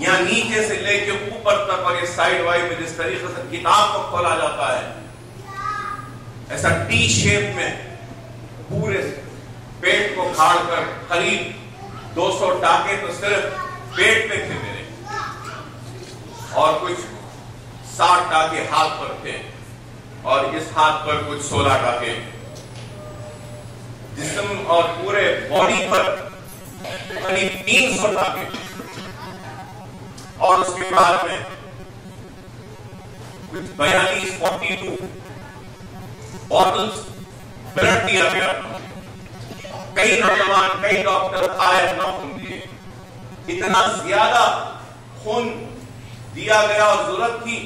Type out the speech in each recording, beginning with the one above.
या नीचे से लेके ऊपर तक और ये साइड वाइड में जिस तरीके से किताब को खोला जाता है, ऐसा टी शेप में पूरे पेट को फाड़कर करीब 200 टाके तो सिर्फ पेट पे थे मेरे, और कुछ 60 टाके हाथ पर थे, और इस हाथ पर कुछ 16 टाके, जिस्म और पूरे बॉडी पर करीब 300 टाके। और उसके बाद में कुछ 42 बॉटल्स ब्लड दिया गया। कई नौजवान, कई डॉक्टर आए ना खून दिए, इतना ज्यादा खून दिया गया और जरूरत थी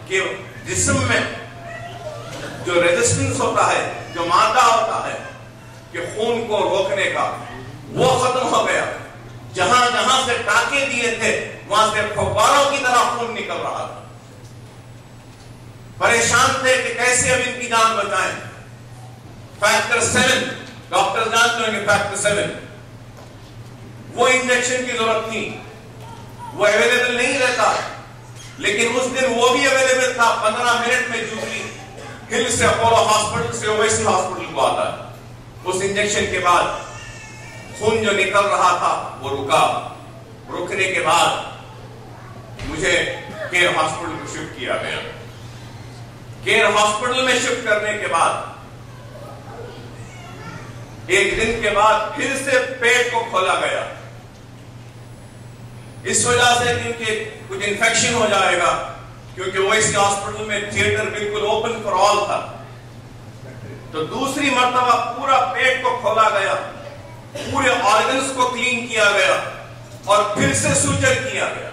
कि जिस्म में जो रेजिस्टेंस होता है, जो मादा होता है कि खून को रोकने का, वो खत्म हो गया। जहां जहां से टाके दिए थे वहां से फव्वारों की तरह खून निकल रहा था। परेशान थे कि कैसे अब इनकी जान बचाएं। फैक्टर 7, डॉक्टर जानते होंगे फैक्टर 7, वो इंजेक्शन की जरूरत थी, वो अवेलेबल नहीं रहता, लेकिन उस दिन वो भी अवेलेबल था। 15 मिनट में जूबली हिल से अपोलो हॉस्पिटल से ओवैसी हॉस्पिटल को आता है। उस इंजेक्शन के बाद खून जो निकल रहा था वो रुका। रुकने के बाद मुझे केयर हॉस्पिटल को शिफ्ट किया गया। केयर हॉस्पिटल में शिफ्ट करने के बाद एक दिन के बाद फिर से पेट को खोला गया, इस वजह से क्योंकि कुछ इन्फेक्शन हो जाएगा, क्योंकि ओवैसी हॉस्पिटल में थिएटर बिल्कुल ओपन फॉर ऑल था। तो दूसरी मर्तबा पूरा पेट को खोला गया, पूरे ऑर्गन्स को क्लीन किया गया और फिर से सूजन किया गया।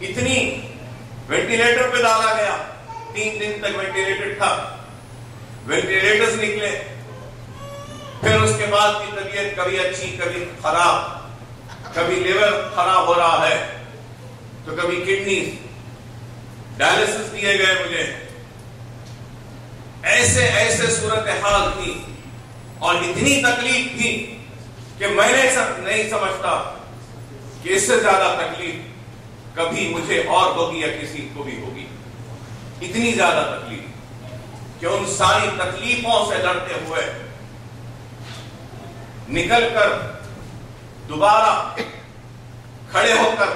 इतनी वेंटिलेटर पे डाला गया, 3 दिन तक वेंटिलेटर था, वेंटिलेटर्स निकले। फिर उसके बाद की तबीयत कभी अच्छी, कभी खराब, कभी लिवर खराब हो रहा है तो कभी किडनी, डायलिसिस दिए गए मुझे। ऐसे ऐसे सूरत हाल थी और इतनी तकलीफ थी कि मैंने नहीं समझता कि इससे ज्यादा तकलीफ कभी मुझे और होगी या किसी को भी होगी। इतनी ज्यादा तकलीफ कि उन सारी तकलीफों से लड़ते हुए निकलकर दोबारा खड़े होकर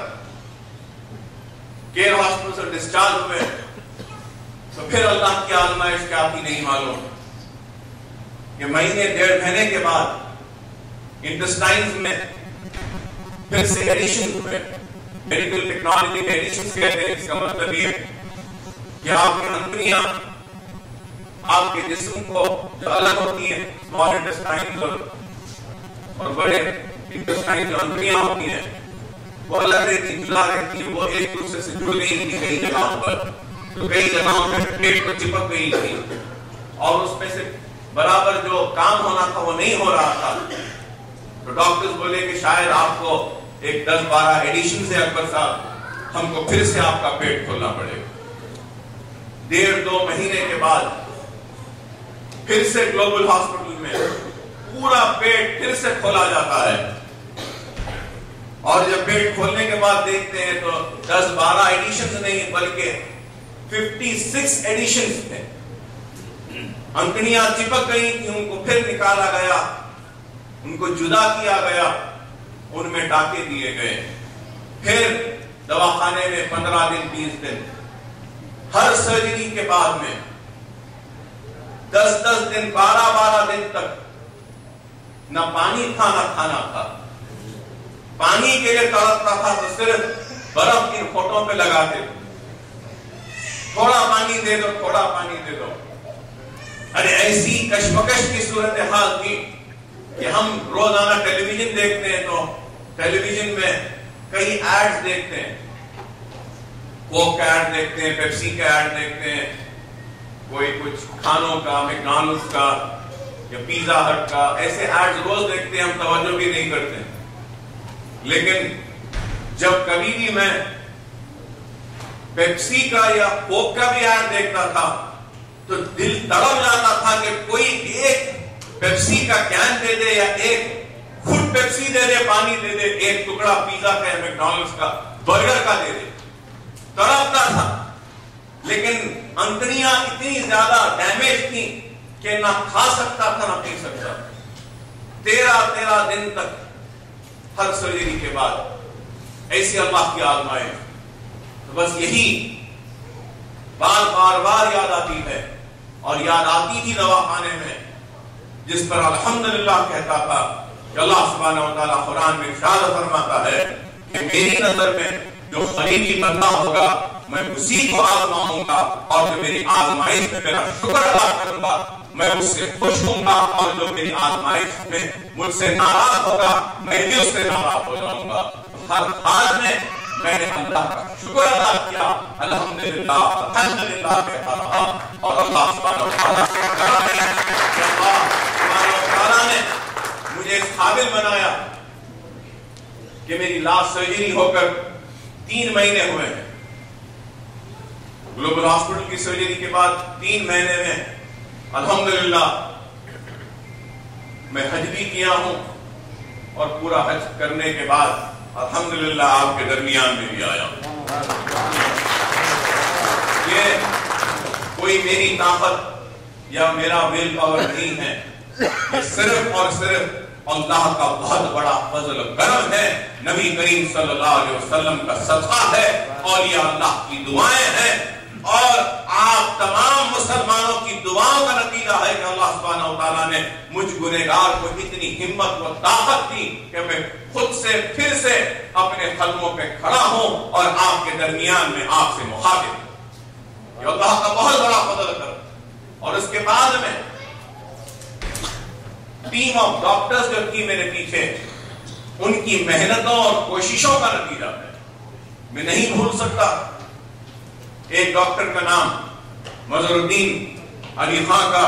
केयर हॉस्पिटल से डिस्चार्ज हुए तो फिर अल्लाह की आजमाइश क्या थी नहीं मालूम कि महीने 1.5 महीने के बाद इंटेस्टाइन्स में फिर से एडिशन हुए। मेडिकल टेक्नोलॉजी में एडिशन कहते हैं, इसका मतलब ये कि आपकी अंतड़ियां आपके जिस्म को जो अलग होती है, स्मॉल इंटेस्टाइन और बड़े इंटेस्टाइन जो अंतड़ियां होती हैं वो अलग रहती, जुदा रहती, वो एक दूसरे से जुड़ गई थी कई जगहों पर, तो कई जगहों में पेट को चिपक गई थी और उसमें से बराबर जो काम होना था वो नहीं हो रहा था। तो डॉक्टर्स बोले कि शायद आपको एक 10-12 एडिशन से अकबर साहब हमको फिर से आपका पेट खोलना पड़ेगा। 1.5-2 महीने के बाद फिर से ग्लोबल हॉस्पिटल में पूरा पेट फिर से खोला जाता है और जब पेट खोलने के बाद देखते हैं तो 10-12 एडिशन नहीं बल्कि 56 एडिशन थे। अंकड़ियां चिपक गई थी, उनको फिर निकाला गया, उनको जुदा किया गया, उनमें टाके दिए गए। फिर दवाखाने में 15 दिन 20 दिन, हर सर्जरी के बाद में 10-10 दिन 12-12 दिन तक न पानी था न खाना था। पानी के लिए तड़पता था तो सिर्फ बर्फ इन फोटो पे लगाते, थोड़ा पानी दे दो, थोड़ा पानी दे दो। अरे ऐसी कशमकश की सूरत हाल थी कि हम रोजाना टेलीविजन देखते हैं तो टेलीविजन में कई एड्स देखते हैं, कोक का एड देखते हैं, पेप्सी का एड देखते हैं, कोई कुछ खानों का, मैकडॉनल्ड्स का या पिज्जा हट का, ऐसे एड्स रोज देखते हैं, हम तवज्जो भी नहीं करते। लेकिन जब कभी भी मैं पेप्सी का या कोक का भी ऐड देखता था तो दिल तड़प जाता था कि कोई एक पेप्सी का कैन दे दे या एक फुट पेप्सी पेप्सी दे दे, पानी दे दे, एक टुकड़ा पिज्जा का, मैकडॉनल्ड्स का, बर्गर का दे दे, तड़पता था। लेकिन अंतड़ियां इतनी ज्यादा डैमेज थी कि ना खा सकता था ना पी सकता। 13 दिन तक हर सर्जरी के बाद ऐसी अल्लाह की आजमाइश। तो बस यही बार याद आती है, और याद आती थी दवाखाने में, जिस पर अल्हम्दुलिल्लाह कहता था कि अल्लाह सुब्हानहू व तआला कुरान में इरशाद फरमाता है कि मेरी नजर में जो करीबी बंदा होगा मैं उसी को आजमाऊंगा, और जो मेरी आजमाइश में मेरा शुक्र अदा करूंगा मैं उससे खुश होऊंगा, और जो मेरी आजमाइश में मुझसे नाराज होगा मैं भी उससे नाराज हो जाऊंगा। हर हाल में मैंने अल्लाह का शुक्र अदा किया, अल्हम्दुलिल्लाह अल्हम्दुलिल्लाह कहता रहा। और अल्लाह सुब्हानहू व तआला ने मुझे इस काबिल बनाया कि मेरी लास्ट सर्जरी होकर 3 महीने हुए हैं। ग्लोबल हॉस्पिटल की सर्जरी के बाद 3 महीने में अल्हम्दुलिल्लाह मैं हज भी किया हूं, और पूरा हज करने के बाद अल्हम्दुलिल्लाह आपके दरमियान में भी आया हूं। ये कोई मेरी ताकत या मेरा विल पावर नहीं है, ये सिर्फ और सिर्फ अल्लाह का बहुत बड़ा फजल करम है, नबी करीम सल्लल्लाहु अलैहि वसल्लम का सदका है, और ये अल्लाह की दुआएं हैं, और आप तमाम मुसलमानों की दुआओं का नतीजा है कि अल्लाह सुब्हानहू व तआला ने मुझ गुनहगार को इतनी हिम्मत व ताकत दी कि मैं खुद से फिर से अपने कदमों पे खड़ा हूं और आपके दरमियान में आपसे मुखातिब। ये अल्लाह का बहुत बड़ा फजल करम। और उसके बाद में टीम ऑफ डॉक्टर्स जो थी मेरे पीछे, उनकी मेहनतों और कोशिशों का नतीजा है, मैं नहीं भूल सकता। एक डॉक्टर का नाम मजरुद्दीन अली खां का,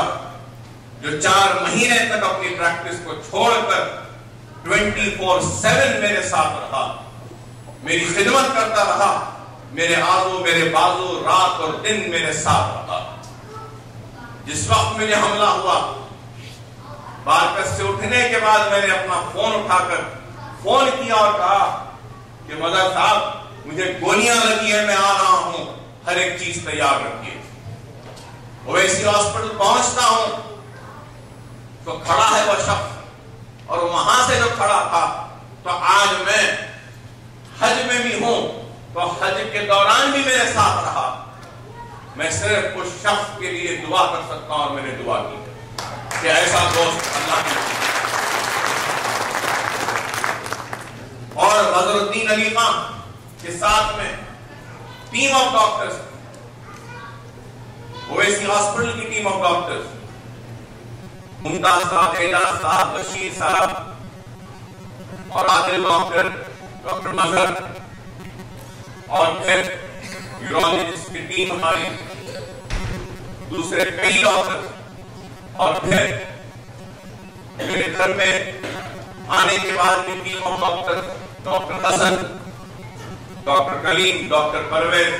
जो 4 महीने तक अपनी प्रैक्टिस को छोड़कर 24/7 मेरे साथ रहा, मेरी खिदमत करता रहा, मेरे आजू मेरे बाजू रात और दिन मेरे साथ रहा। जिस वक्त मुझे हमला हुआ, बारकस से उठने के बाद मैंने अपना फोन उठाकर फोन किया और कहा कि मदर साहब मुझे गोलियां लगी है, मैं आ रहा हूं, हर एक चीज तैयार रखिए। ओवैसी हॉस्पिटल पहुंचता हूं तो खड़ा है वो शख्स, और वहां से जो खड़ा था, तो आज मैं हज में भी हूं तो हज के दौरान भी मेरे साथ रहा। मैं सिर्फ उस शख्स के लिए दुआ कर सकता हूं, और मैंने दुआ की कि ऐसा दोस्त अल्लाह ने। और मजरुद्दीन अली खां के साथ में team of doctors, Owaisi hospital की टीम ऑफ डॉक्टर्स, मुमताज साहब, एजाज साहब, बशीर साहब और आदिल डॉक्टर, डॉक्टर मजहर, और फिर यूरोलॉजिस्ट की टीम हमारी, दूसरे कई डॉक्टर, और फिर मेरे घर में आने के बाद की team of doctor, doctor Hasan, doctor Kaleem, doctor Parvez,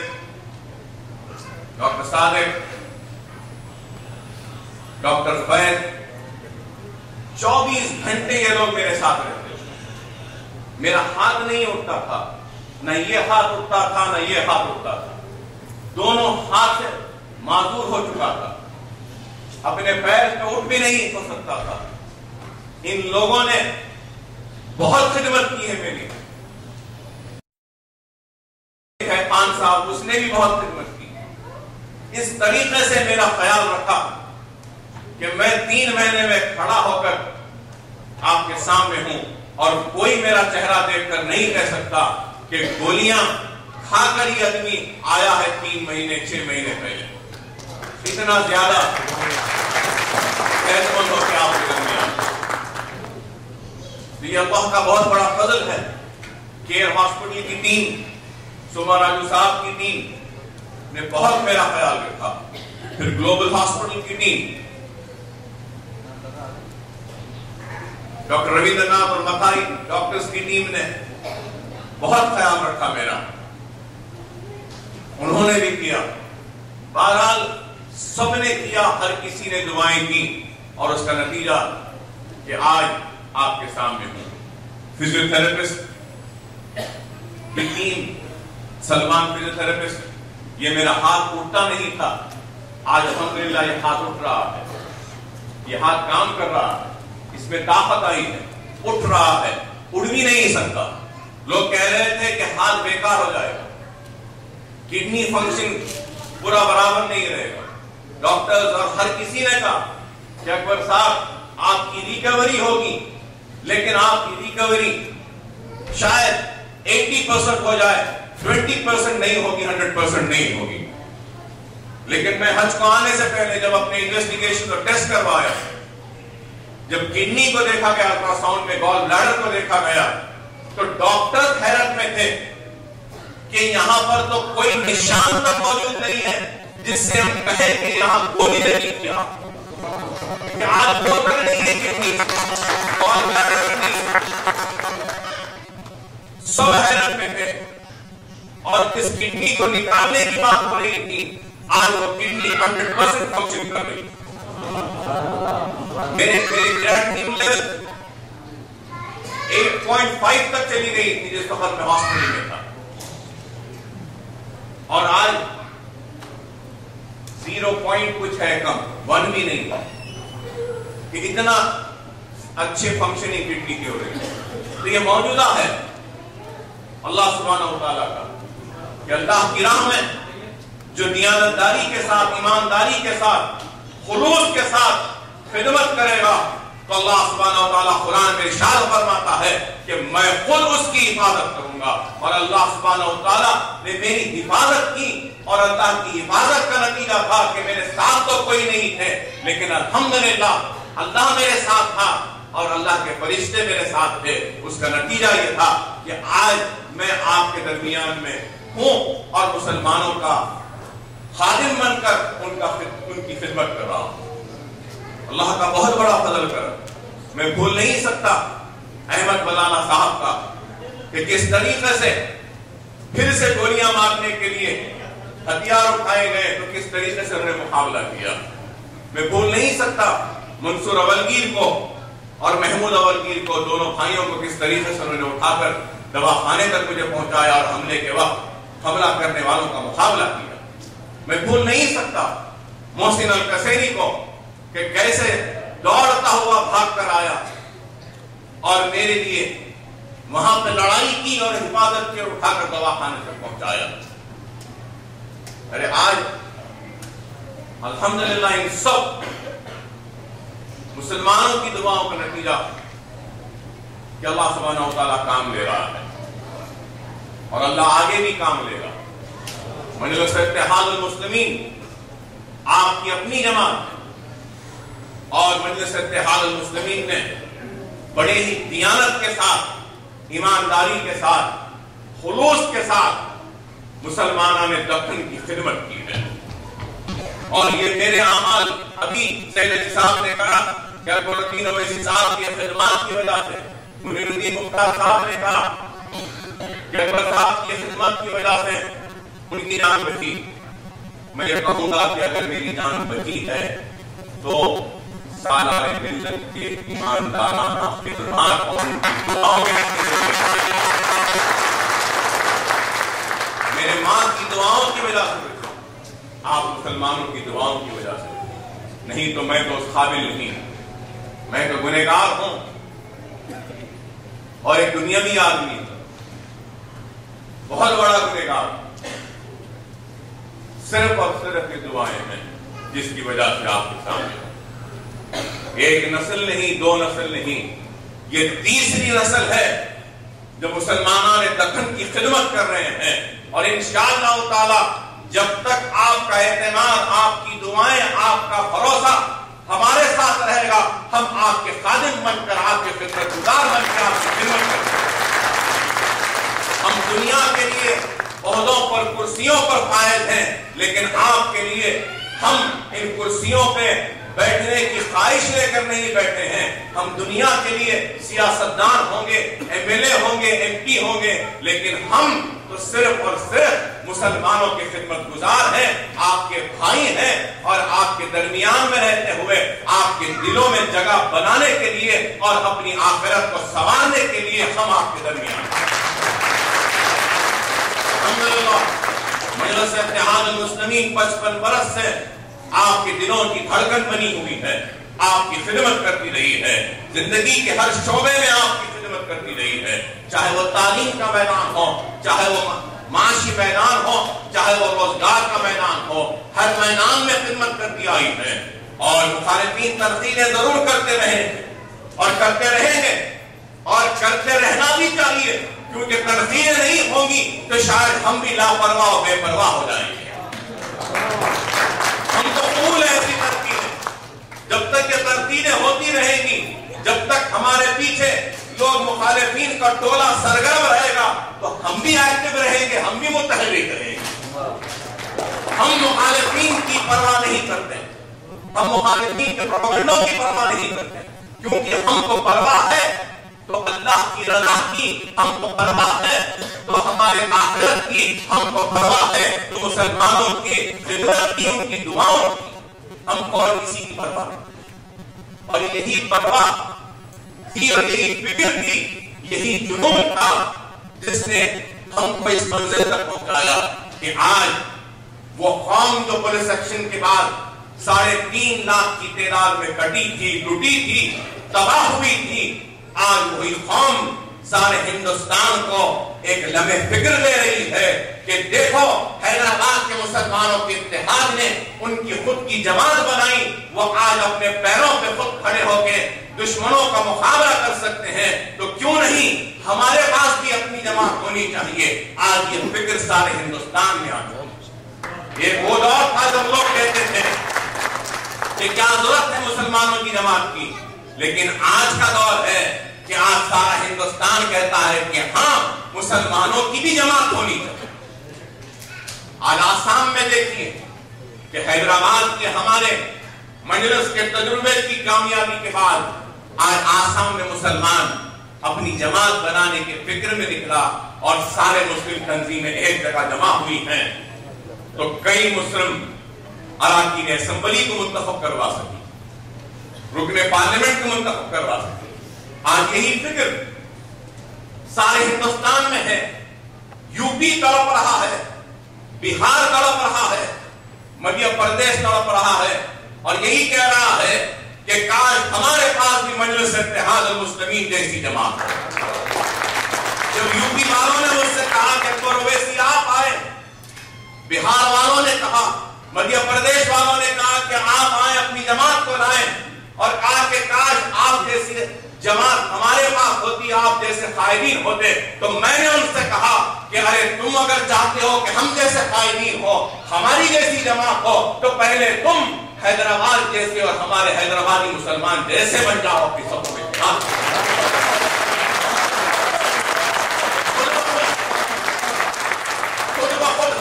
doctor Sadiq, doctor Faiz, 24 घंटे ये लोग मेरे साथ रहते थे। मेरा हाथ नहीं उठता था, न ये हाथ उठता था न ये हाथ उठता था, दोनों हाथ माजूर हो चुका था, अपने पैर पे उठ भी नहीं हो सकता था। इन लोगों ने बहुत खिदमत की है मेरी। खान साहब, उसने भी बहुत खिदमत की। इस तरीके से मेरा ख्याल रखा कि मैं 3 महीने में खड़ा होकर आपके सामने हूं, और कोई मेरा चेहरा देखकर नहीं कह सकता कि गोलियां खाकर ही आदमी आया है 3 महीने 6 महीने पहले। इतना ज्यादा सेहतमंद होकर आपके दरमियान। ये अल्लाह का बहुत बड़ा फजल है। केयर हॉस्पिटल की टीम, सुमा राजू साहब की टीम ने बहुत मेरा ख्याल रखा। फिर ग्लोबल हॉस्पिटल की टीम, डॉक्टर रविंद्रनाथ और मथाई डॉक्टर्स की टीम ने बहुत ख्याल रखा मेरा, उन्होंने भी किया। बहरहाल सबने किया, हर किसी ने दुआएं की, और उसका नतीजा कि आज आपके सामने हूं। फिजियोथेरेपिस्ट की टीम, सलमान फिजियोथेरेपिस्ट, ये मेरा हाथ उठता नहीं था, आज अल्हम्दुलिल्लाह ये हाथ उठ रहा है, ये हाथ काम कर रहा है, इसमें ताकत आई है, उठ रहा है, उड़ भी नहीं सकता। लोग कह रहे थे कि हाथ बेकार हो जाएगा, किडनी फंक्शन पूरा बराबर नहीं रहेगा। डॉक्टर्स और हर किसी ने कहा कि अकबर साहब आपकी रिकवरी होगी, लेकिन आपकी रिकवरी शायद 80% हो जाए, 20% नहीं होगी, 100% नहीं होगी। लेकिन मैं हज को आने से पहले जब अपने इन्वेस्टिगेशन और टेस्ट करवाया, जब किडनी को देखा गया अल्ट्रासाउंड में, गॉल ब्लैडर को देखा गया, तो डॉक्टर हैरत में थे कि यहां पर तो कोई निशान तक मौजूद नहीं है जिससे हम कहें कि यहां गोली लगी थी। आप नहीं है किडनी, गॉल ब्लैडर नहीं, सब हैरत में थे। और इस किडनी को निकालने की बात हो रही थी, आज वो किडनी 100% फंक्शन कर रही। मेरे क्रिएटिनिन लेवल 8.5 तक चली गई थी जिस वक्त मैं हॉस्पिटल में था, और आज 0 पॉइंट कुछ है, कम 1 भी नहीं था कि इतना अच्छे फंक्शनिंग किडनी की हो रही है। तो ये मौजूदा है अल्लाह सुब्हानहू व तआला का, कि अल्लाह की राह में जो नियामतदारी के साथ, ईमानदारी के साथ, खुलूस के साथ खिदमत करेगा, तो अल्लाह सुब्हानहू व तआला कुरान में इरशाद फरमाता है कि मैं खुद उसकी हिफाजत करूंगा। और अल्लाह सुब्हानहू व तआला ने मेरी हिफाजत की, और अल्लाह की हिफाजत का नतीजा था कि मेरे साथ तो कोई नहीं थे, लेकिन अल्हम्दुलिल्लाह अल्लाह मेरे साथ था और अल्लाह के फरिश्ते मेरे साथ थे। उसका नतीजा यह था कि आज मैं आपके दरमियान में हूं और मुसलमानों का खादिम बनकर उनकी खिदमत कर रहा हूं। अल्लाह का बहुत बड़ा फजल कर। मैं भूल नहीं सकता अहमद मौलाना साहब का कि किस तरीके से फिर से गोलियां मारने के लिए हथियार उठाए गए, तो किस तरीके से उन्होंने मुकाबला किया। मैं भूल नहीं सकता मंसूर अवलगीर को और महमूद अवलगीर को, दोनों भाइयों को किस तरीके से उन्होंने उठाकर दवाखाने तक मुझे पहुंचाया और हमले के वक्त हमला करने वालों का मुकाबला किया। मैं भूल नहीं सकता मोहसिन अल कसेरी को कि कैसे दौड़ता हुआ भाग कर आया और मेरे लिए वहां पे लड़ाई की और हिफाजत की, उठाकर दवाखाने तक पहुंचाया। अरे आज अल्हम्दुलिल्लाह इन सब मुसलमानों की दुआओं का नतीजा कि अल्लाह सुब्हानहू व तआला काम ले रहा है और अल्लाह आगे भी काम लेगा। मजलिस इत्तेहादुल मुस्लिमीन आपकी अपनी जमात और मजलिस इत्तेहादुल मुस्लिमीन ने बड़े ही दियानत के साथ, ईमानदारी के साथ, खुलूस के साथ मुसलमानों ने दफ्तन की खिदमत की है। और ये मेरे अमाल अभी सैयद साहब ने कहा कि अकबरुद्दीन ओवैसी साहब की खिदमत की वजह से, मुनीरुद्दीन मुख्तार साहब ने कहा कि अकबर साहब की खिदमत की वजह से उनकी जान बची। मैं ये कहूंगा कि अगर मेरी जान बची है तो सालारे मिल्लत के ईमानदाराना खिदमत और उनकी दुआओं मेरे मां की दुआओं की वजह से, आप मुसलमानों की दुआओं की वजह से, नहीं तो मैं तो उस काबिल नहीं, मैं तो गुनहगार हूं और एक दुनियावी आदमी, बहुत बड़ा गुनहगार। सिर्फ और सिर्फ ये दुआएं हैं जिसकी वजह से आपके सामने एक नस्ल नहीं, दो नस्ल नहीं, ये तीसरी नस्ल है जो मुसलमानों ने दखन की खिदमत कर रहे हैं। और इंशाअल्लाह ताला जब तक आपका एतमाद, आपकी दुआएं, आपका भरोसा हमारे साथ रहेगा, हम आपके खादिम बनकर, आपके खिदमतगार बनकर आपकी खिदमत करेंगे। हम दुनिया के लिए ओहदों पर, कुर्सियों पर फायद हैं, लेकिन आपके लिए हम इन कुर्सियों पे बैठने की ख्वाहिश लेकर नहीं बैठे हैं। हम दुनिया के लिए सियासतदान होंगे, एमएलए होंगे, एमपी होंगे, लेकिन हम तो सिर्फ और सिर्फ मुसलमानों के खिदमतगुजार हैं, आपके भाई हैं, और आपके दरमियान में रहते हुए आपके दिलों में जगह बनाने के लिए और अपनी आखिरत को संवारने के लिए हम आपके दरमियान हैं। मजलिस इत्तेहादुल मुस्लिमीन 55 बरस से आपके दिलों की धड़कन बनी हुई है, आपकी खिदमत करती रही है, जिंदगी के हर शोबे में आपकी खिदमत करती रही है, चाहे वो तालीम का मैदान हो, चाहे वो माशी मैदान हो, चाहे वो रोजगार का मैदान हो, हर मैदान में खिदमत करती आई है। और मुखालिफीन तनकीदें जरूर करते रहे और करते रहेंगे और करते रहना भी चाहिए, क्योंकि तनकीदें नहीं होंगी तो शायद हम भी लापरवाह और बेपरवाह हो जाएंगे। हम तो फूल ऐसी तनकीदें, जब तक ये तनकीदें होती रहेंगी, जब तक हमारे पीछे लोग मुखालिफीन का टोला सरगर्म रहेगा, तो हम भी एक्टिव रहेंगे, हम भी मुतहर्रिक रहेंगे। हम मुखालिफीन की परवाह नहीं करते, हम मुखालिफीन के प्रोपेगेंडों की परवाह नहीं करते, क्योंकि हमको परवाह है तो अल्लाह की रज़ा की, हमको परवाह है तो हमारे आखिरत की, हमको परवाह है तो मुसलमानों की जिंदगियों की दुआओं की, हमको और किसी की परवाह नहीं। और यही परवाह थी और यही फिक्र थी, यही जुनून था जिसने हमको इस मंजिल तक पहुंचाया कि आज वो कौम जो पुलिस एक्शन के बाद 3.5 लाख की तादाद में कटी थी, टूटी थी, तबाह हुई थी, आज वही कौम सारे हिंदुस्तान को एक लम्हे फिक्र ले रही है कि देखो हैदराबाद के मुसलमानों के इत्तेहाद ने उनकी खुद की जमात बनाई, वो आज अपने पैरों पे खुद खड़े होकर दुश्मनों का मुकाबला कर सकते हैं, तो क्यों नहीं हमारे पास भी अपनी जमात होनी चाहिए। आज ये फिक्र सारे हिंदुस्तान में आ गई। ये वो दौर था जब लोग कहते थे कि क्या जरूरत है मुसलमानों की जमात की, लेकिन आज का दौर है कि आज सारा हिंदुस्तान कहता है कि हाँ, मुसलमानों की भी जमात होनी चाहिए। आज आसाम में देखिए कि हैदराबाद के हमारे मजलिस के तजुर्बे की कामयाबी के बाद आज आसाम में मुसलमान अपनी जमात बनाने के फिक्र में निकला और सारे मुस्लिम तंजीमें एक जगह जमा हुई हैं, तो कई मुस्लिम अराकीन असेंबली को मुंतखब करवा सकी, रुकने पार्लियामेंट को मुंतखब करवा सके। आज यही फिक्र सारे हिंदुस्तान में है। यूपी तड़प रहा है, बिहार तड़प रहा है, मध्य प्रदेश तड़प रहा है और यही कह रहा है कि काश हमारे पास भी मजलिस इत्तेहादुल मुस्लिमीन जैसी जमात है। जब यूपी वालों ने मुझसे कहा कि अकबर ओवैसी आप आए, बिहार वालों ने कहा, मध्य प्रदेश वालों ने कहा कि आप आए, अपनी जमात को लाएं, और कहा कि काश आप जैसी जमात हमारे पास होती, आप जैसे कायदीन होते, तो मैंने उनसे कहा कि अरे तुम अगर चाहते हो कि हम जैसे कायदीन हो, हमारी जैसी जमात हो, तो पहले तुम हैदराबाद जैसे और हमारे हैदराबादी मुसलमान जैसे बन जाओ कि सब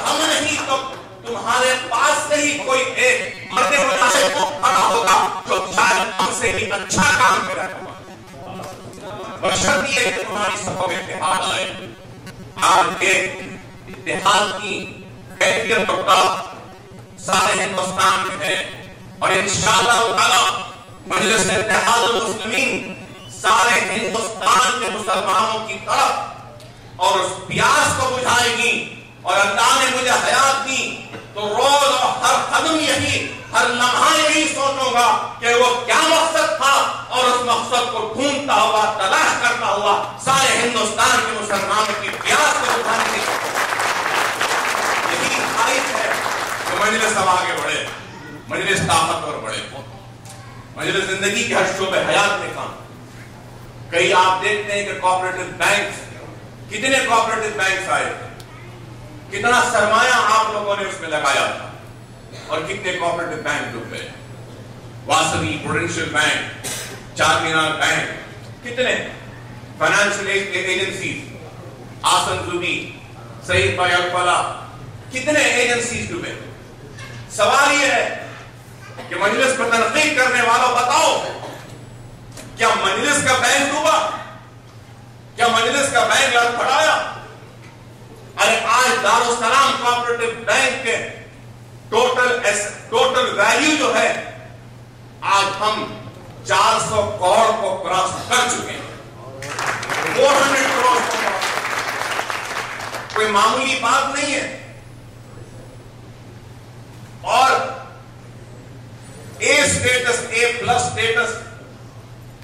हम नहीं तो तुम्हारे पास से ही कोई एक मर्दे खड़ा होगा जो शायद हमसे भी अच्छा काम करेगा। बशर्ते कि तुम्हारी सभा में इत्तेहाद आए। आज एक इत्तेहाद की कैफियत का सारे हिंदुस्तान में है और इंशाअल्लाह ताला मजलिस इत्तेहादुल मुस्लिमीन सारे हिंदुस्तान के मुसलमानों की तरफ और उस प्यास को बुझाएगी। और अल्लाह ने मुझे हयात दी तो रोज और हर कदम यही, हर लम्हा यही सोचूंगा कि वो क्या मकसद था और उस मकसद को ढूंढता हुआ, तलाश करता हुआ सारे हिंदुस्तान के मुसलमानों की प्यास को बुझाने की यही ख्वाहिश है कि मजलिस अब आगे बढ़े, मजलिस ताकतवर बढ़े, मजलिस जिंदगी के हर शोबे हयात में काम। कई आप देखते हैं कि कोऑपरेटिव बैंक, कितने कोऑपरेटिव बैंक आए, कितना सरमाया आप लोगों ने उसमें लगाया था और कितने कोऑपरेटिव बैंक डूब गए। Vasavi, prudential bank, Charminar bank, कितने फाइनेंशियल एजेंसीज, आसन जुबी, सईद भाई अल्फला, कितने एजेंसीज डूबे। सवाल यह है कि मजलिस को तनकीद करने वालों बताओ, क्या मजलिस का बैंक डूबा? क्या मजलिस मजलिस का बैंक लड़खड़ाया। अरे आज दारुस्सलाम कोऑपरेटिव बैंक के टोटल वैल्यू जो है, आज हम 400 करोड़ को क्रॉस कर चुके हैं। 400 करोड़ कोई मामूली बात नहीं है। और ए स्टेटस, A+ स्टेटस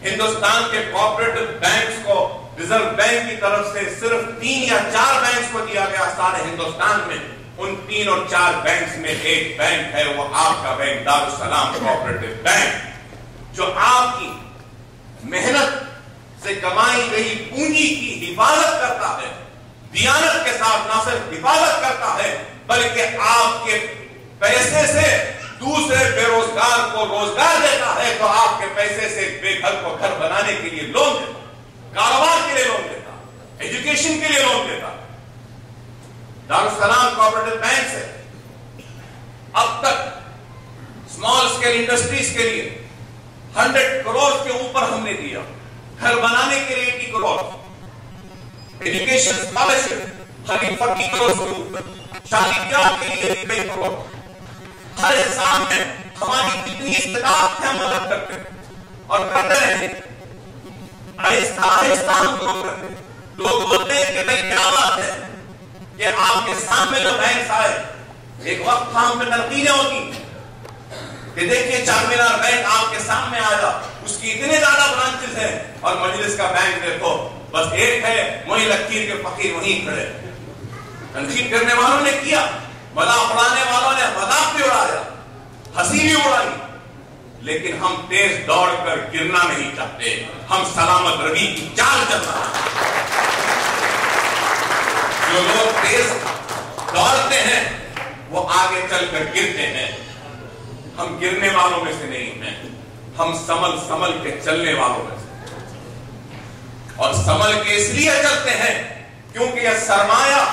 हिंदुस्तान के कोऑपरेटिव बैंक्स को रिजर्व बैंक की तरफ से सिर्फ 3 या 4 बैंक्स को दिया गया सारे हिंदुस्तान में। उन 3 और 4 बैंक्स में एक बैंक है, वो आपका बैंक दारुस्सलाम कोऑपरेटिव बैंक, जो आपकी मेहनत से कमाई गई पूंजी की हिफाजत करता है। दियानत के साथ ना सिर्फ हिफाजत करता है, बल्कि आपके पैसे से दूसरे बेरोजगार को रोजगार देता है, तो आपके पैसे से बेघर को घर बनाने के लिए लोन देता, कारोबार के लिए लोन देता, एजुकेशन के लिए लोन देता। दारुस्सलाम कोऑपरेटिव बैंक से अब तक स्मॉल स्केल इंडस्ट्रीज के लिए 100 करोड़ के ऊपर हमने दिया, घर बनाने के लिए 80 करोड़, एजुकेशन स्कॉलरशिप 40 करोड़ के ऊपर, शादी ब्याह के लिए 1 करोड़। हर इंसान में हमारी कितनी इस्तेदाद है, हम मदद करते हैं और करते हैं। आहिस्ता आहिस्ता हम लोग बोलते हैं कि भाई क्या बात है कि आपके सामने जो बैंक आए, एक वक्त था हम पे तनकीदें होती कि देखिए चारमीनार बैंक आपके सामने आया, उसकी इतने ज्यादा ब्रांचेस हैं, और मजलिस का बैंक देखो बस एक है, वही लकीर के फकीर वहीं खड़े। तनकीद करने वालों ने किया, मजाक उड़ाने वालों ने मजाक भी उड़ाया, हंसी भी उड़ाई, लेकिन हम तेज दौड़कर गिरना नहीं चाहते, हम सलामत रवि की चाल चलना। जो लोग तेज दौड़ते हैं वो आगे चलकर गिरते हैं, हम गिरने वालों में से नहीं हैं, हम संभल संभल के चलने वालों में से। और संभल के इसलिए चलते हैं क्योंकि यह सरमाया,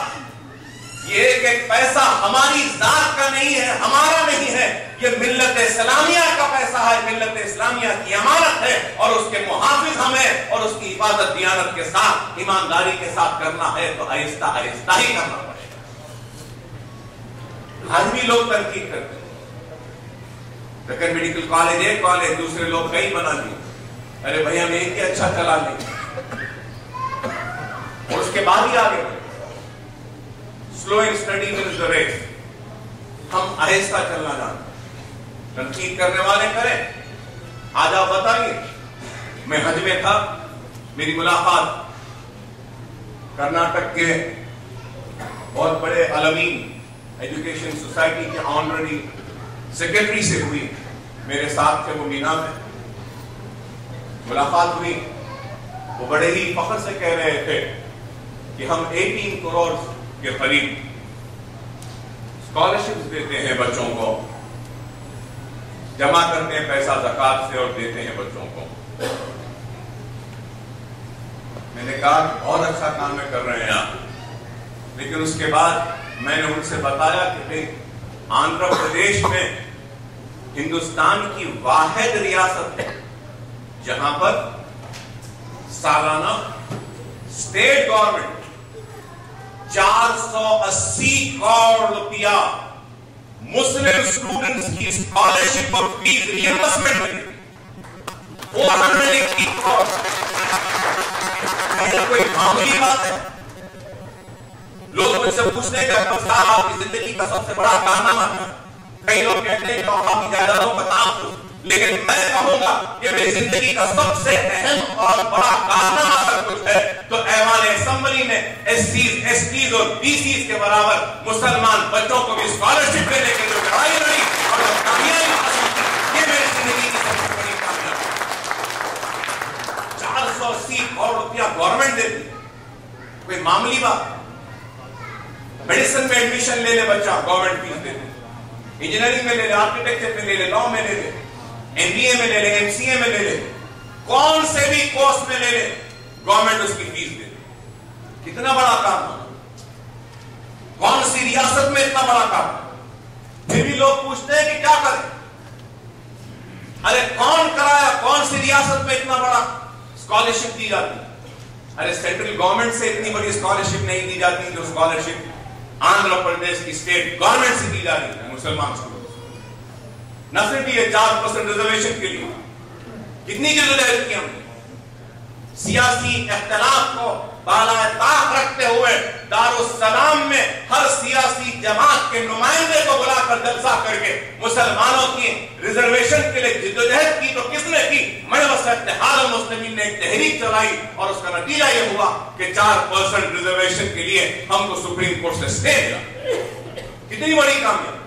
ये एक पैसा हमारी जात का नहीं है, हमारा नहीं है, ये मिल्लत इस्लामिया का पैसा है, मिल्लत इस्लामिया की अमानत है, और उसके मुहाफिज हमें, और उसकी हिफाजत दियानत के साथ, ईमानदारी के साथ करना है, तो आहिस्ता आहिस्ता ही करना पड़ेगा। आज भी लोग तनकीद करते हैं, लेकिन मेडिकल कॉलेज एक कॉलेज, दूसरे लोग कई बना लिए, अरे भैया हम एक ही अच्छा चला लें, और उसके बाद ही आगे बढ़े। Slowing study with the race, हम आहिस्ता चलना जानते। तनकीद करने वाले करें। आज आप बताइए, मैं हज में था, मेरी मुलाकात कर्नाटक के बहुत बड़े अलमीन एजुकेशन सोसाइटी के ऑनररी सेक्रेटरी से हुई, मेरे साथ थे वो मीना में, मुलाकात हुई। वो बड़े ही फख्र से कह रहे थे कि हम 18 करोड़ के करीब स्कॉलरशिप्स देते हैं बच्चों को, जमा करते हैं पैसा ज़कात से और देते हैं बच्चों को। मैंने कहा बहुत अच्छा काम में कर रहे हैं आप, लेकिन उसके बाद मैंने उनसे बताया कि भाई आंध्र प्रदेश में हिंदुस्तान की वाहिद रियासत है जहां पर सालाना स्टेट गवर्नमेंट 480 करोड़ रुपया मुस्लिम स्टूडेंट्स की स्कॉलरशिप और फीस रिइंबर्समेंट कोई मामूली बात है। लोग मुझसे पूछने का आपकी जिंदगी का सबसे बड़ा कारनामा, कई लोग कहते हैं आपकी जायदादों का काम, लेकिन मैं कहूंगा कि मेरी जिंदगी का सबसे अहम और बड़ा कारनामा अगर कुछ है तो ऐवान असेंबली में एससीज, एसटीज और बीसीज के बराबर मुसलमान बच्चों को भी स्कॉलरशिप देने के लिए लड़ाई लड़ी और कामयाबी हासिल की। ये मेरी जिंदगी की सबसे बड़ी कामयाबी। 480 करोड़ रुपया गवर्नमेंट देती, कोई मामूली बात। मेडिसिन में एडमिशन ले ले बच्चा, गवर्नमेंट फीस देते, इंजीनियरिंग में ले ले, आर्किटेक्चर में ले ले, लॉ में ले ले, एमबीए में ले ले, एमसीए में ले ले, कौन से भी कोर्स में ले ले, गवर्नमेंट उसकी फीस दे। कितना बड़ा काम, कौन सी रियासत में इतना बड़ा काम। फिर भी लोग पूछते हैं कि क्या करें। अरे कौन कराया, कौन सी रियासत में इतना बड़ा स्कॉलरशिप दी जाती है। अरे सेंट्रल गवर्नमेंट से इतनी बड़ी स्कॉलरशिप नहीं दी जाती जो स्कॉलरशिप आंध्र प्रदेश की स्टेट गवर्नमेंट से दी जा रही है मुसलमान स्टूडेंट्स। न सिर्फ ये 4% रिजर्वेशन के लिए कितनी जदोजहद की हमने, सियासी इख्तिलाफ को बाला ताक रखते हुए दारुस्सलाम में हर सियासी जमात के नुमाइंदे को बुलाकर जलसा करके मुसलमानों की रिजर्वेशन के लिए जिद्दोजहद की। तो किसने की? मजलिस इत्तेहाद मुस्लिमीन ने एक तहरीक चलाई और उसका नतीजा यह हुआ कि 4% रिजर्वेशन के लिए हमको सुप्रीम कोर्ट से स्टे मिला। कितनी बड़ी कामयाबी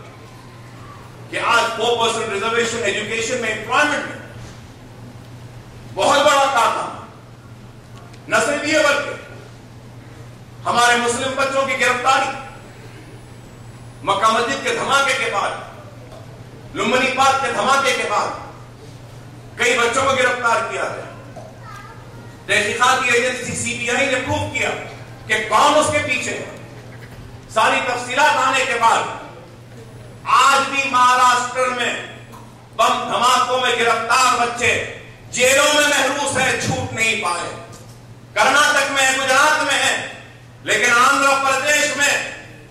कि आज 4% रिजर्वेशन एजुकेशन में, एम्प्लॉयमेंट में बहुत बड़ा काम। न सिर्फ ये बल्कि हमारे मुस्लिम बच्चों की गिरफ्तारी, मक्का मस्जिद के धमाके के बाद, लुम्बिनी पार्क के धमाके के बाद कई बच्चों को गिरफ्तार किया गया। तहकीकात की एजेंसी सीबीआई ने प्रूव किया कि कौन उसके पीछे है। सारी तफसीलात आने के बाद आज भी महाराष्ट्र में बम धमाकों में गिरफ्तार बच्चे जेलों में महरूस है, छूट नहीं पाए। कर्नाटक में है, गुजरात में है, लेकिन आंध्र प्रदेश में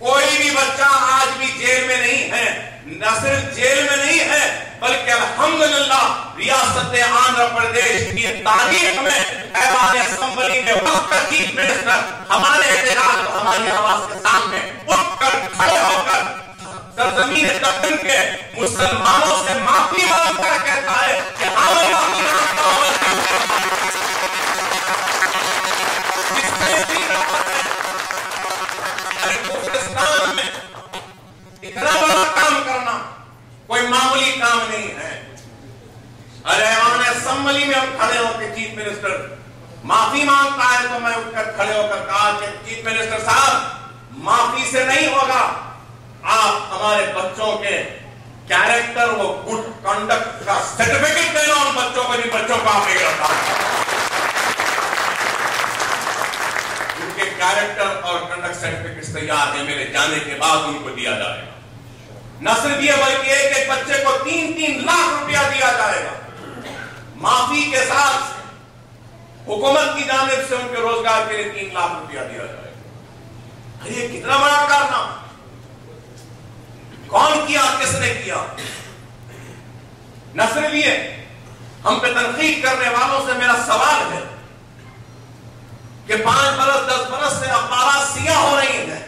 कोई भी बच्चा आज भी जेल में नहीं है। न सिर्फ जेल में नहीं है बल्कि अल्हम्दुलिल्लाह रियासत आंध्र प्रदेश की तारीख में ऐवान असेंबली में उठकर चीफ मिनिस्टर हमारे एहतजाज को हमारी आवाज के सामने उठकर खड़े होकर सरजमीन दक्कन के मुसलमानों से माफी मांगकर कहता है कि हमें माफी मांगता हूं। इतना बड़ा काम करना कोई मामूली काम नहीं है। अरे ऐवान असेंबली में हम खड़े होकर चीफ मिनिस्टर माफी मांगता है तो मैं उठकर खड़े होकर कहा कि चीफ मिनिस्टर साहब माफी से नहीं होगा, आप हमारे बच्चों के कैरेक्टर वो गुड कंडक्ट का सर्टिफिकेट देना उन बच्चों को, जिन बच्चों को आपने गिरफ्तार, उनके कैरेक्टर और कंडक्ट सर्टिफिकेट तैयार है, मेरे जाने के बाद उनको दिया जाएगा। न सिर्फ ये बल्कि एक एक बच्चे को 3-3 लाख रुपया दिया जाएगा। माफी के साथ हुकूमत की जानिब से उनके रोजगार के लिए 3 लाख रुपया दिया जाएगा। ये कितना बड़ा कारनामा, कौन किया, किसने किया? न सिर्फ ये, हम पे तनकीद करने वालों से मेरा सवाल है कि 5 बरस 10 बरस से अखबार सियाह हो रही हैं,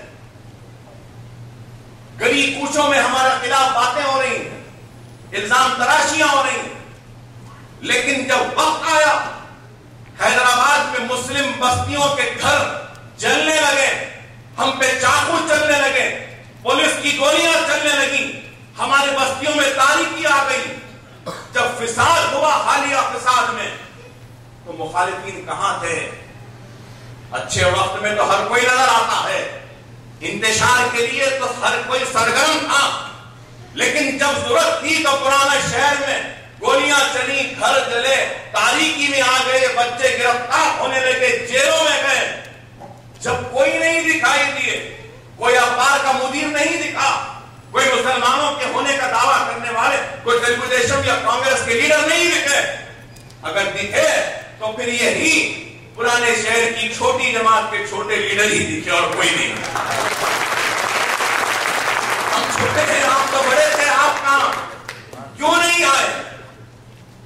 गली कूचों में हमारे खिलाफ बातें हो रही हैं, इल्जाम तराशियां हो रही हैं, लेकिन जब वक्त आया हैदराबाद में मुस्लिम बस्तियों के घर जलने लगे, हम पे चाकू चलने लगे, पुलिस की गोलियां चलने लगी, हमारे बस्तियों में तारीकी आ गई, जब फिसाद हुआ हालिया फिसाद में, तो मुखालिफिन कहां थे? अच्छे वक्त में तो हर कोई नजर आता है, इंतशार के लिए तो हर कोई सरगर्म था, लेकिन जब जरूरत थी तो पुराने शहर में गोलियां चली, घर जले, तारीकी में आ गए, बच्चे गिरफ्तार होने लगे, जेलों में गए। जब कोई नहीं दिखाई दिए, कोई अखबार का मुदीर नहीं दिखा, कोई मुसलमानों के होने का दावा करने वाले, कोई तेलुगु देशम या कांग्रेस के लीडर नहीं दिखे। अगर दिखे तो फिर यही पुराने शहर की छोटी जमात के छोटे लीडर ही दिखे और कोई नहीं। हम छोटे थे, आप तो बड़े थे, आप कहां, क्यों नहीं आए?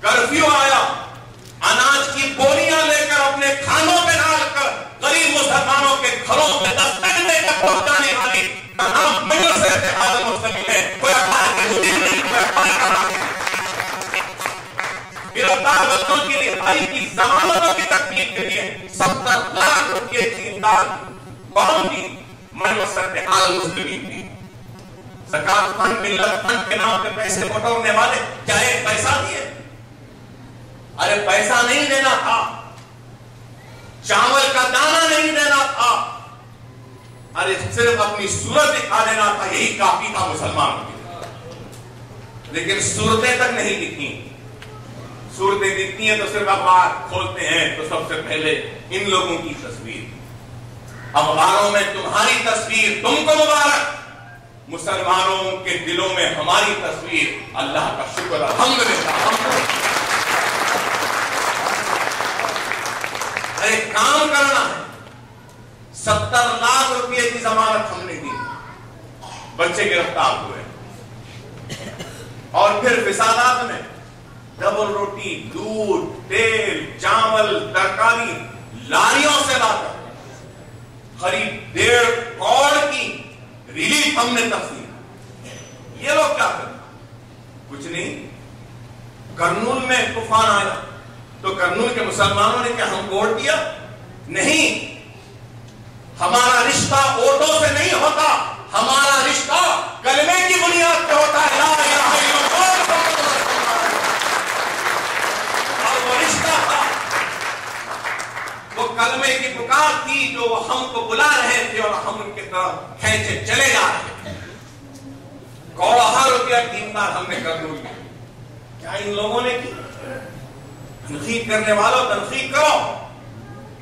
कर्फ्यू आया, अनाज की बोरियां लेकर अपने खानों में डालकर गरीब मुसलमानों के घरों में 10 घंटे तक पहुंचाने वाली गिरफ्तार बच्चों की रिहाई की जमानतों की तकलीफ के लिए 70 लाख रुपए की इमदाद कौन दी? ज़कात फंड, मिल्लत फंड के नाम पे पैसे बटोरने वाले क्या एक पैसा दिए? अरे पैसा नहीं देना था, चावल का दाना नहीं देना था, अरे सिर्फ अपनी सूरत दिखा देना था, यही काफी था मुसलमानों के। लेकिन सूरतें तक नहीं दिखी। सूरतें दिखती हैं तो सिर्फ अखबार खोलते हैं तो सबसे पहले इन लोगों की तस्वीर, अखबारों में तुम्हारी तस्वीर, तुमको मुबारक, मुसलमानों के दिलों में हमारी तस्वीर। अल्लाह का शुक्र, अल्हम्दुलिल्लाह। अरे काम करना है। 70 लाख रुपए की जमानत हमने दी, बच्चे गिरफ्तार हुए। और फिर फिसादात में डबल रोटी, दूध, तेल, चावल, तरकारी लारियों से लाकर करीब 1.5 करोड़ की रिलीफ हमने तकसीम। ये लोग क्या करते? कुछ नहीं। करनूल में तूफान आया तो करनूल के मुसलमानों ने क्या हमको वोट दिया? नहीं। हमारा रिश्ता वोटों से नहीं होता, हमारा रिश्ता कलमे की बुनियाद पे होता है। ला इलाहा इल्लल्लाह। और वो रिश्ता था, वो कलमे की पुकार थी जो वो हमको बुला रहे थे और हम उनके तरफ खींचे चले जा रहे थे। करोड़ों रुपया की इमदाद हमने करनूल की। क्या इन लोगों ने की? तनकीद करने वालों तनकीद करो,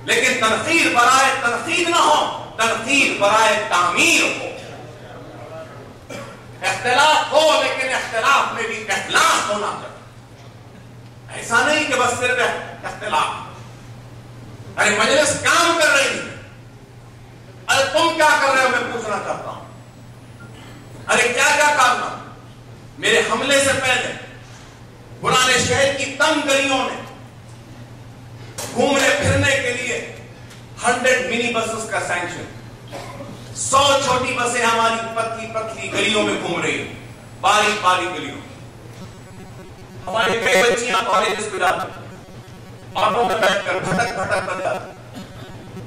लेकिन तनकीद बराए तनकीद ना हो, तनकीद बराए तामीर हो। इख्तिलाफ हो, लेकिन इख्तिलाफ में भी इखलास होना चाहिए। ऐसा नहीं कि बस सिर्फ इख्तिलाफ। अरे मजलिस काम कर रही है, अरे तुम क्या कर रहे हो मैं पूछना चाहता हूं। अरे क्या क्या करना? मेरे हमले से पहले पुराने शहर की तंग गलियों में घूमने फिरने के लिए 100 मिनी बसेस का सैंक्शन। 100 छोटी बसें हमारी पतली पतली गलियों में घूम रही, बारीक बारीक गलियों। हमारी कई बच्चियां कॉलेज में जाती, ऑटो में बैठकर भटक भटक कर जाती।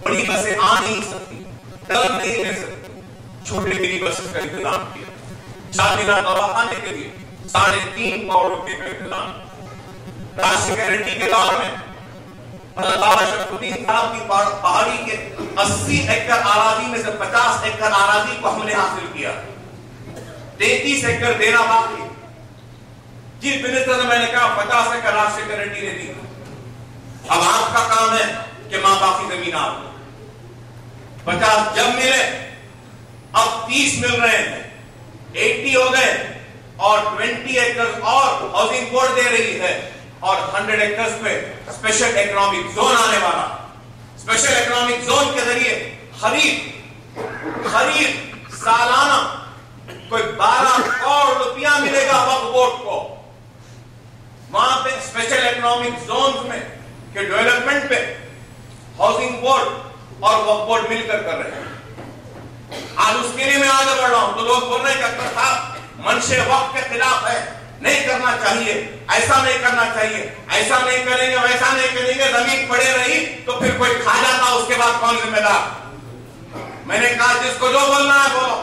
बड़ी बसें आ नहीं सकती, चल नहीं ले सकती। छोटी मिनी बसेस का इंतजाम किया। 4 दिन दवाखाने के लिए 3.5 करोड़ रुपए का इंतजाम। राष्ट्रीय गारंटी के दौर में पहाड़ी के 80 एकड़ आबादी में से 50 एकड़ आबादी को हमने हासिल किया। 33 एकड़ देना बाकी। चीफ मिनिस्टर से मैंने कहा 50 एकड़ राष्ट्रीय गारंटी ने दी। अब आपका काम है कि मां बाकी जमीन आपको 50 जब मिले, अब 30 मिल रहे हैं, 80 हो गए और 20 एकड़ और हाउसिंग बोर्ड दे रही है और 100 एकड़ पे स्पेशल इकोनॉमिक जोन आने वाला। स्पेशल इकोनॉमिक जोन के जरिए खरीद सालाना कोई 12 करोड़ रुपया मिलेगा वक्फ बोर्ड को। वहां पे स्पेशल इकोनॉमिक जोन में के डेवलपमेंट पे हाउसिंग बोर्ड और वक्फ बोर्ड मिलकर कर रहे हैं। आज उसके लिए मैं आगे बढ़ रहा हूं तो लोग बोल रहे हैं कि साहब मंशे वक्फ के खिलाफ है, नहीं करना चाहिए, ऐसा नहीं करना चाहिए, ऐसा नहीं करेंगे, वैसा नहीं करेंगे। जमीन पड़े रही तो फिर कोई खा जाता, उसके बाद कौन जिम्मेदार? मैंने कहा जिसको जो बोलना है बोलो।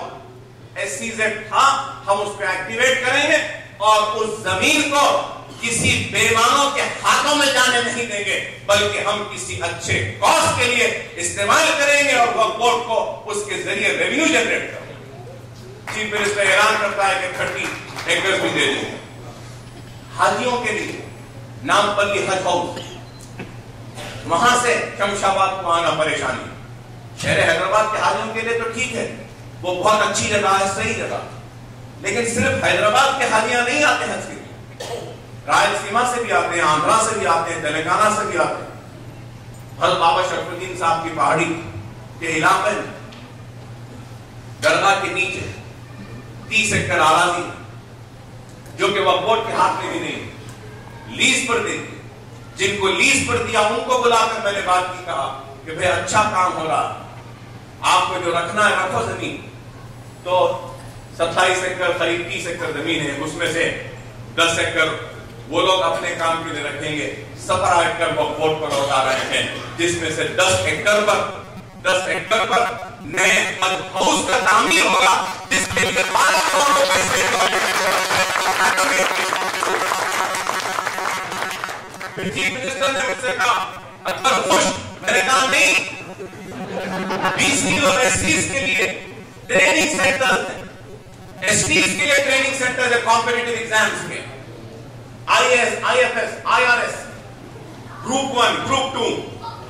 SEZ था, हम उस पर एक्टिवेट करेंगे और उस जमीन को किसी बेईमानों के हाथों में जाने नहीं देंगे, बल्कि हम किसी अच्छे कॉज के लिए इस्तेमाल करेंगे और वक्फ बोर्ड को उसके जरिए रेवेन्यू जनरेट करेंगे। चीफ मिनिस्टर ऐलान करता है कि 30 एकड़ भी दे देंगे हाजियों के लिए। नामपल्ली हज हाउस, वहां से शमशाबाद को आना परेशानी। शहर हैदराबाद के हाजियों के लिए तो ठीक है, वो बहुत अच्छी जगह है, सही जगह, लेकिन सिर्फ हैदराबाद के हाजियां नहीं आते हज के लिए, रायलसीमा से भी आते हैं, आंध्रा से भी आते हैं, तेलंगाना से भी आते हैं। हज बाबा शरफुद्दीन साहब की पहाड़ी के इलाके में दरगाह के नीचे 30 एकड़ आबादी जो कि वक्फ बोर्ड के हाथ में भी नहीं, लीज पर देती। जिनको लीज पर दिया उनको बुलाकर मैंने बात की, कहा कि भाई अच्छा काम हो रहा, आपको जो रखना है रखो जमीन। तो 27 एकड़ करीब 30 एकड़ जमीन है, उसमें से 10 एकड़ वो लोग अपने काम के लिए रखेंगे, 17 एकड़ वक्फ बोर्ड पर लौटा रहे हैं, जिसमें से 10 एकड़ पर नए हज हाउस का तामीर होगा, जिसके लिए 12 करोड़ चीफ मिनिस्टर ने मुझसे कहा अगर खुश, मैंने कहा नहीं, BC और SCs के लिए ट्रेनिंग सेंटर है, SCs के लिए ट्रेनिंग सेंटर है कॉम्पिटिटिव एग्जाम्स में, IAS, IFS, IRS, group 1, group 2,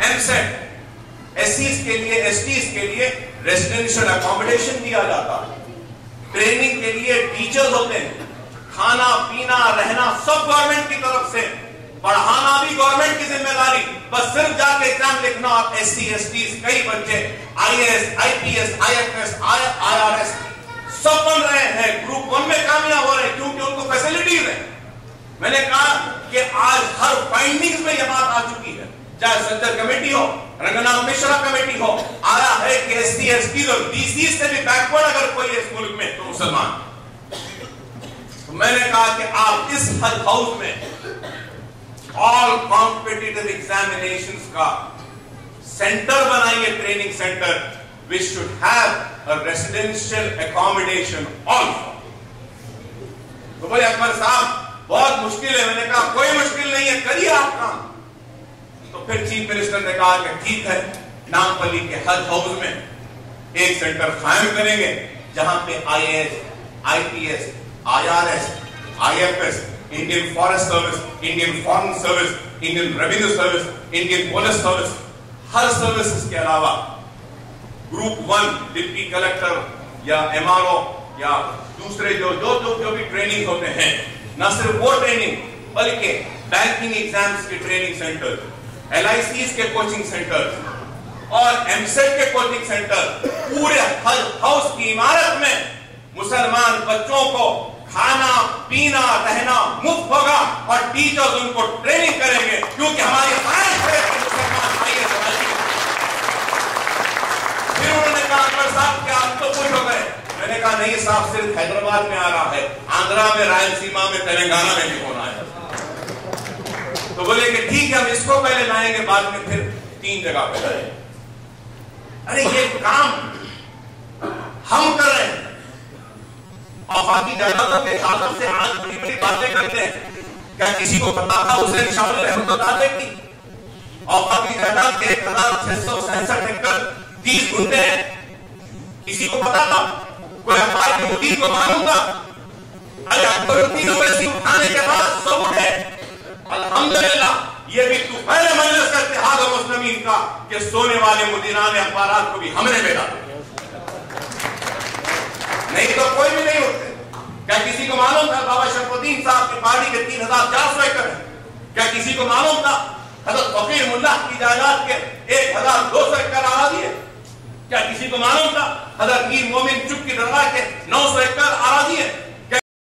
MSET। SCs के लिए, STs के लिए रेजिडेंशियल अकोमोडेशन दिया जाता है, ट्रेनिंग के लिए टीचर्स होते हैं, खाना पीना रहना सब गवर्नमेंट की तरफ से पढ़ाना भी गवर्नमेंट की जिम्मेदारी, बस सिर्फ जाके एग्जाम लिखना। आप SC ST कई बच्चे IAS IPS IFS IRS सब बन रहे हैं, ग्रुप 1 में कामयाब हो रहे हैं क्योंकि उनको फैसिलिटीज है। मैंने कहा कि आज हर फाइंडिंग्स में यह बात आ चुकी है, चाहे सज्जर कमेटी हो, रंगनाथ मिश्रा कमेटी हो, आया है कि SC ST और BC से भी बैकवर्ड अगर कोई इस मुल्क में तो मुसलमान। तो मैंने कहा कि आप इस हज हाउस में ऑल कॉम्पिटिटिव एग्जामिनेशंस का सेंटर बनाइए, training centre, which should have a residential accommodation also। तो बोले अकबर साहब बहुत मुश्किल है। मैंने कहा कोई मुश्किल नहीं है, करिए आप काम। तो फिर चीफ मिनिस्टर ने कहा कि ठीक है, नामपल्ली के हज हाउस में एक सेंटर कायम करेंगे जहां पे IAS IPS IRS IFS, Indian forest service, Indian foreign service, Indian revenue service, Indian police service, हर सर्विसेज के अलावा ग्रुप 1 डिप्टी कलेक्टर या MRO या दूसरे जो भी ट्रेनिंग होते हैं, न सिर्फ वो ट्रेनिंग बल्कि बैंकिंग एग्जाम्स के ट्रेनिंग सेंटर, LICs के कोचिंग सेंटर और MSET के कोचिंग सेंटर, पूरे हज हाउस की इमारत में मुसलमान बच्चों को खाना पीना रहना मुफ्त होगा और टीचर्स उनको ट्रेनिंग करेंगे क्योंकि हमारी ख्वाहिश है कि मुसलमान आइए। फिर उन्होंने कहा अकबर साहब क्या आप तो खुश हो गए? मैंने कहा नहीं साहब, सिर्फ हैदराबाद में आ रहा है, आंध्रा में, रायलसीमा में, तेलंगाना में भी होना है। तो बोले कि ठीक है, हम इसको पहले लाएंगे, बाद में फिर 3 जगह पे लाएंगे। अरे ये काम हम कर रहे हैं और बाकी जायदादों के हालत से आज बड़ी बातें करते हैं। क्या किसी को पता था उसे निशान रहमत बता देगी? और बाकी जायदाद के 1667 एकड़ 30 गुंठे हैं, किसी को पता था? कोई हमारे मोदी को मालूम था? अरे अकबरुद्दीन ओवैसी उठाने के बाद सब है। अल्हम्दुलिल्लाह ये भी तू पहले मजलिस का इत्तेहाद मुस्लिमीन का कि सोने वाले मुदीरान अखबारात को भी हमने भेजा, नहीं तो कोई भी नहीं उठते। क्या किसी को मालूम था बाबा शरफुद्दीन साहब की पार्टी के 3400 एकड़ है? क्या किसी को मालूम था हजरत फकीर मुल्ला की जायदाद के 1200 एकड़ आबादी है? क्या किसी को मालूम था हजरत मीर मोमिन चुप की दरगाह के 900 एकड़ आबादी है?